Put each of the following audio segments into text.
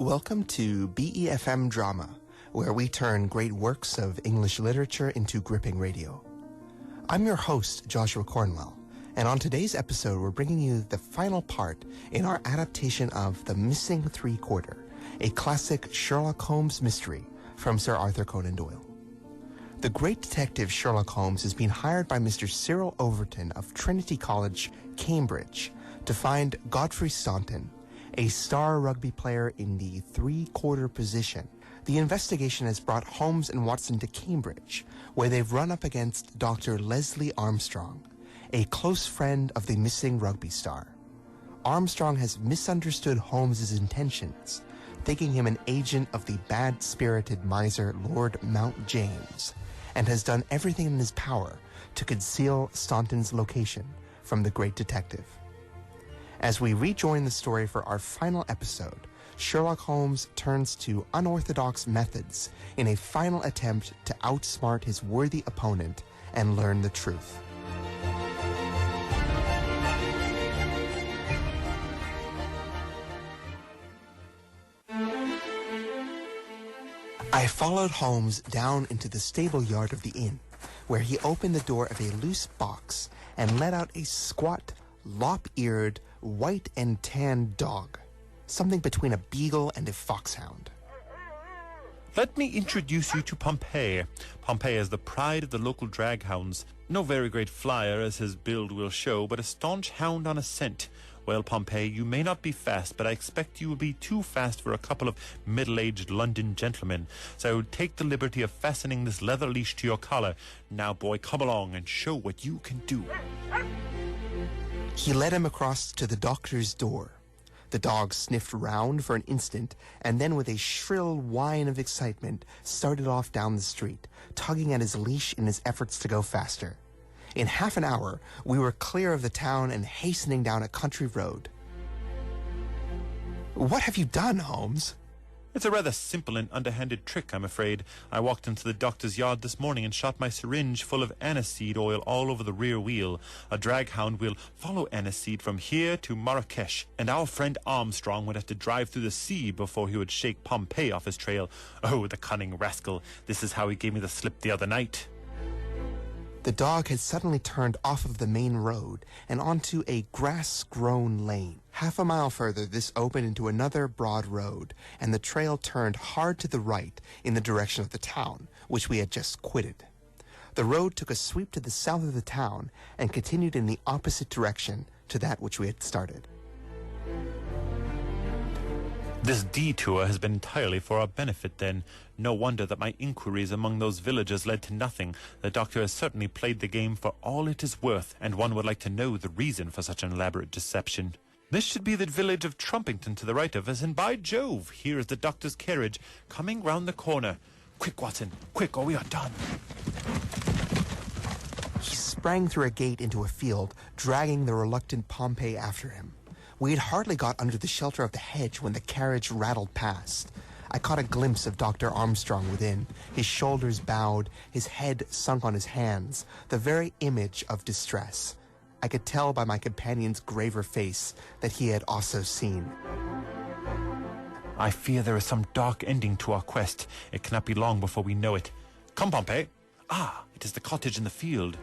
Welcome to BeFM Drama, where we turn great works of English literature into gripping radio. I'm your host, Joshua Cornwell, and on today's episode we're bringing you the final part in our adaptation of The Missing Three-Quarter, a classic Sherlock Holmes mystery from Sir Arthur Conan Doyle. The great detective Sherlock Holmes has been hired by Mr. Cyril Overton of Trinity College, Cambridge, to find Godfrey Staunton, a star rugby player in the three-quarter position. The investigation has brought Holmes and Watson to Cambridge, where they've run up against Dr. Leslie Armstrong, a close friend of the missing rugby star. Armstrong has misunderstood Holmes's intentions, thinking him an agent of the bad-spirited miser Lord Mount James, and has done everything in his power to conceal Staunton's location from the great detective. As we rejoin the story for our final episode, Sherlock Holmes turns to unorthodox methods in a final attempt to outsmart his worthy opponent and learn the truth. I followed Holmes down into the stable yard of the inn, where he opened the door of a loose box and let out a squat, lop-eared, white and tan dog, something between a beagle and a foxhound. Let me introduce you to Pompey. Pompey is the pride of the local draghounds. No very great flyer, as his build will show, but a staunch hound on a scent. Well, Pompey, you may not be fast, but I expect you will be too fast for a couple of middle-aged London gentlemen. So take the liberty of fastening this leather leash to your collar. Now, boy, come along and show what you can do. He led him across to the doctor's door. The dog sniffed round for an instant, and then with a shrill whine of excitement, started off down the street, tugging at his leash in his efforts to go faster. In half an hour, we were clear of the town and hastening down a country road. "What have you done, Holmes?" It's a rather simple and underhanded trick, I'm afraid. I walked into the doctor's yard this morning and shot my syringe full of aniseed oil all over the rear wheel. A draghound will follow aniseed from here to Marrakesh, and our friend Armstrong would have to drive through the sea before he would shake Pompey off his trail. Oh, the cunning rascal. This is how he gave me the slip the other night. The dog had suddenly turned off of the main road and onto a grass-grown lane. Half a mile further, this opened into another broad road, and the trail turned hard to the right in the direction of the town, which we had just quitted. The road took a sweep to the south of the town and continued in the opposite direction to that which we had started. This detour has been entirely for our benefit, then. No wonder that my inquiries among those villagers led to nothing. The doctor has certainly played the game for all it is worth, and one would like to know the reason for such an elaborate deception. This should be the village of Trumpington to the right of us, and by Jove, here is the doctor's carriage coming round the corner. Quick, Watson, quick, or we are done. He sprang through a gate into a field, dragging the reluctant Pompey after him. We had hardly got under the shelter of the hedge when the carriage rattled past. I caught a glimpse of Dr. Armstrong within, his shoulders bowed, his head sunk on his hands, the very image of distress. I could tell by my companion's graver face that he had also seen. I fear there is some dark ending to our quest. It cannot be long before we know it. Come, Pompey. Ah, it is the cottage in the field.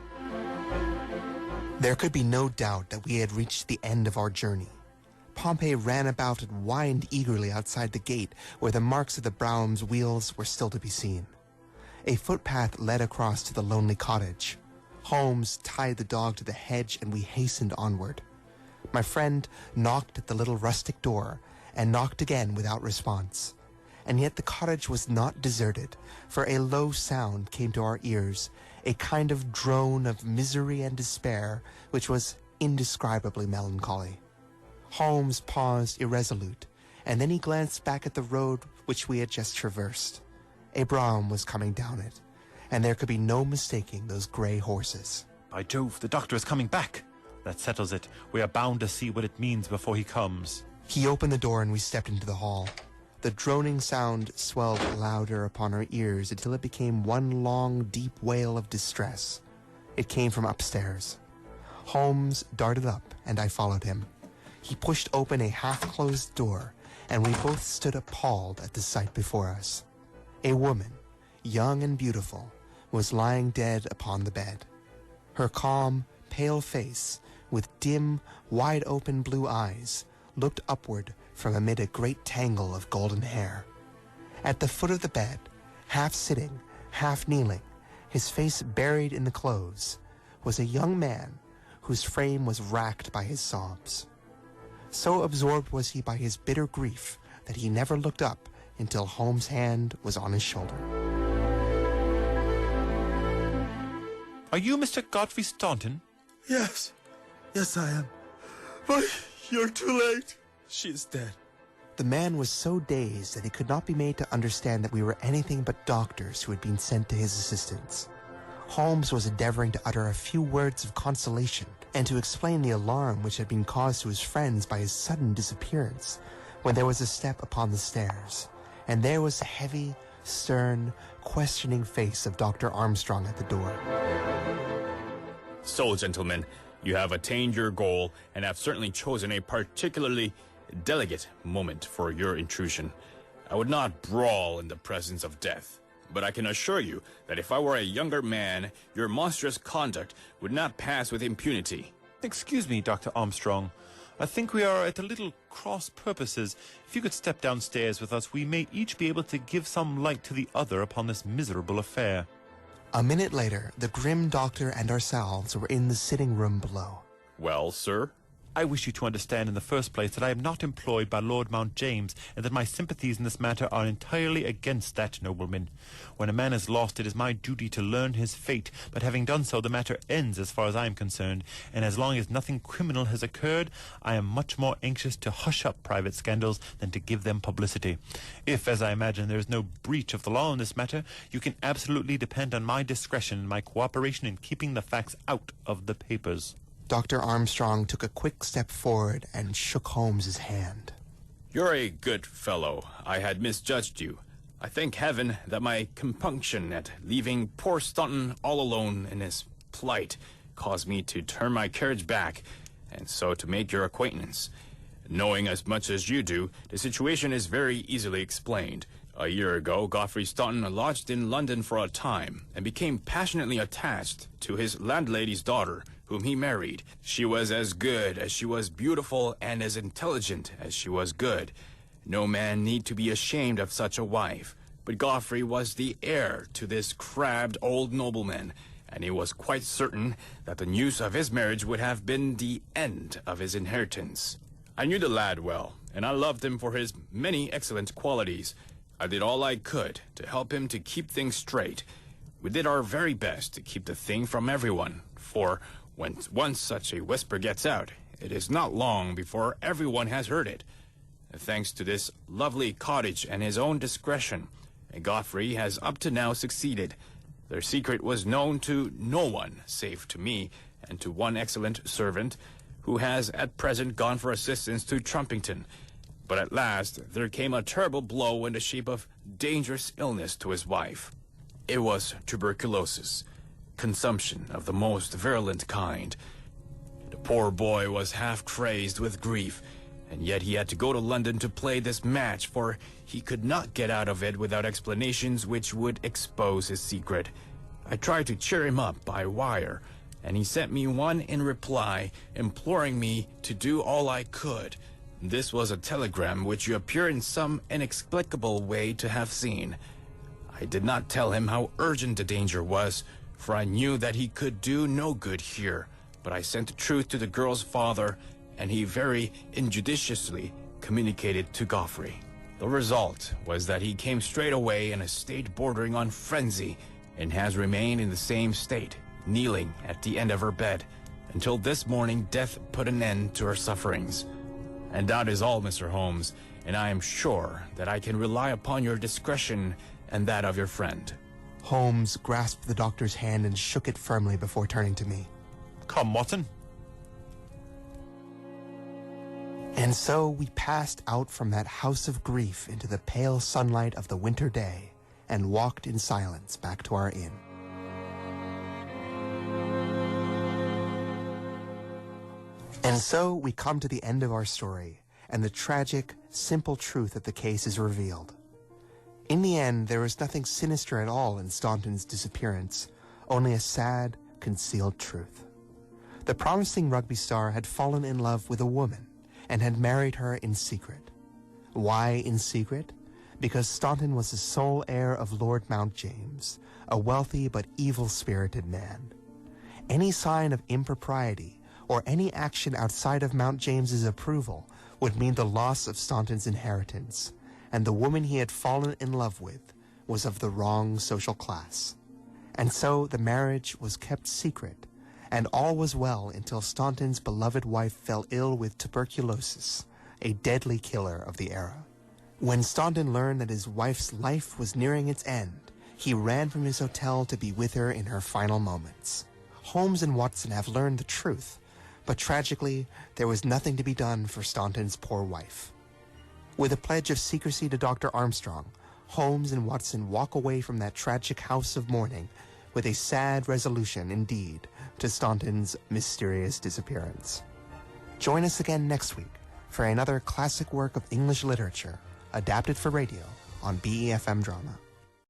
There could be no doubt that we had reached the end of our journey. Pompey ran about and whined eagerly outside the gate where the marks of the brougham's wheels were still to be seen. A footpath led across to the lonely cottage. Holmes tied the dog to the hedge and we hastened onward. My friend knocked at the little rustic door and knocked again without response. And yet the cottage was not deserted, for a low sound came to our ears, a kind of drone of misery and despair which was indescribably melancholy. Holmes paused irresolute, and then he glanced back at the road which we had just traversed. A brougham was coming down it, and there could be no mistaking those grey horses. By Jove, the doctor is coming back. That settles it. We are bound to see what it means before he comes. He opened the door and we stepped into the hall. The droning sound swelled louder upon our ears until it became one long, deep wail of distress. It came from upstairs. Holmes darted up, and I followed him. He pushed open a half-closed door, and we both stood appalled at the sight before us. A woman, young and beautiful, was lying dead upon the bed. Her calm, pale face, with dim, wide-open blue eyes, looked upward from amid a great tangle of golden hair. At the foot of the bed, half sitting, half kneeling, his face buried in the clothes, was a young man whose frame was racked by his sobs. So absorbed was he by his bitter grief that he never looked up until Holmes' hand was on his shoulder. Are you Mr. Godfrey Staunton? Yes. Yes, I am. But you're too late. She is dead. The man was so dazed that he could not be made to understand that we were anything but doctors who had been sent to his assistance. Holmes was endeavoring to utter a few words of consolation and to explain the alarm which had been caused to his friends by his sudden disappearance, when there was a step upon the stairs, and there was the heavy, stern, questioning face of Dr. Armstrong at the door. So, gentlemen, you have attained your goal and have certainly chosen a particularly delicate moment for your intrusion. I would not brawl in the presence of death, but I can assure you that if I were a younger man, your monstrous conduct would not pass with impunity. Excuse me, Dr. Armstrong. I think we are at a little cross purposes. If you could step downstairs with us, we may each be able to give some light to the other upon this miserable affair. A minute later, the grim doctor and ourselves were in the sitting room below. Well, sir? I wish you to understand in the first place that I am not employed by Lord Mount James, and that my sympathies in this matter are entirely against that nobleman. When a man is lost, it is my duty to learn his fate, but having done so, the matter ends as far as I am concerned, and as long as nothing criminal has occurred, I am much more anxious to hush up private scandals than to give them publicity. If, as I imagine, there is no breach of the law in this matter, you can absolutely depend on my discretion and my cooperation in keeping the facts out of the papers. Dr. Armstrong took a quick step forward and shook Holmes' hand. You're a good fellow. I had misjudged you. I thank heaven that my compunction at leaving poor Staunton all alone in his plight caused me to turn my carriage back, and so to make your acquaintance. Knowing as much as you do, the situation is very easily explained. A year ago, Godfrey Staunton lodged in London for a time and became passionately attached to his landlady's daughter, whom he married. She was as good as she was beautiful and as intelligent as she was good. No man need to be ashamed of such a wife. But Godfrey was the heir to this crabbed old nobleman, and he was quite certain that the news of his marriage would have been the end of his inheritance. I knew the lad well, and I loved him for his many excellent qualities. I did all I could to help him to keep things straight. We did our very best to keep the thing from everyone, for when once such a whisper gets out, it is not long before everyone has heard it. Thanks to this lovely cottage and his own discretion, Godfrey has up to now succeeded. Their secret was known to no one save to me and to one excellent servant who has at present gone for assistance to Trumpington. But at last there came a terrible blow in the shape of dangerous illness to his wife. It was tuberculosis, consumption of the most virulent kind. The poor boy was half crazed with grief, and yet he had to go to London to play this match, for he could not get out of it without explanations which would expose his secret. I tried to cheer him up by wire, and he sent me one in reply, imploring me to do all I could. This was a telegram which you appear in some inexplicable way to have seen. I did not tell him how urgent the danger was, for I knew that he could do no good here, but I sent the truth to the girl's father, and he very injudiciously communicated to Godfrey. The result was that he came straight away in a state bordering on frenzy, and has remained in the same state, kneeling at the end of her bed, until this morning death put an end to her sufferings. And that is all, Mr. Holmes, and I am sure that I can rely upon your discretion and that of your friend. Holmes grasped the doctor's hand and shook it firmly before turning to me. Come, Watson. And so we passed out from that house of grief into the pale sunlight of the winter day and walked in silence back to our inn. And so we come to the end of our story, and the tragic, simple truth of the case is revealed. In the end, there was nothing sinister at all in Staunton's disappearance, only a sad, concealed truth. The promising rugby star had fallen in love with a woman and had married her in secret. Why in secret? Because Staunton was the sole heir of Lord Mount James, a wealthy but evil-spirited man. Any sign of impropriety or any action outside of Mount James's approval would mean the loss of Staunton's inheritance, and the woman he had fallen in love with was of the wrong social class. And so the marriage was kept secret, and all was well until Staunton's beloved wife fell ill with tuberculosis, a deadly killer of the era. When Staunton learned that his wife's life was nearing its end, he ran from his hotel to be with her in her final moments. Holmes and Watson have learned the truth, but tragically, there was nothing to be done for Staunton's poor wife. With a pledge of secrecy to Dr. Armstrong, Holmes and Watson walk away from that tragic house of mourning with a sad resolution indeed to Staunton's mysterious disappearance. Join us again next week for another classic work of English literature adapted for radio on BeFM Drama.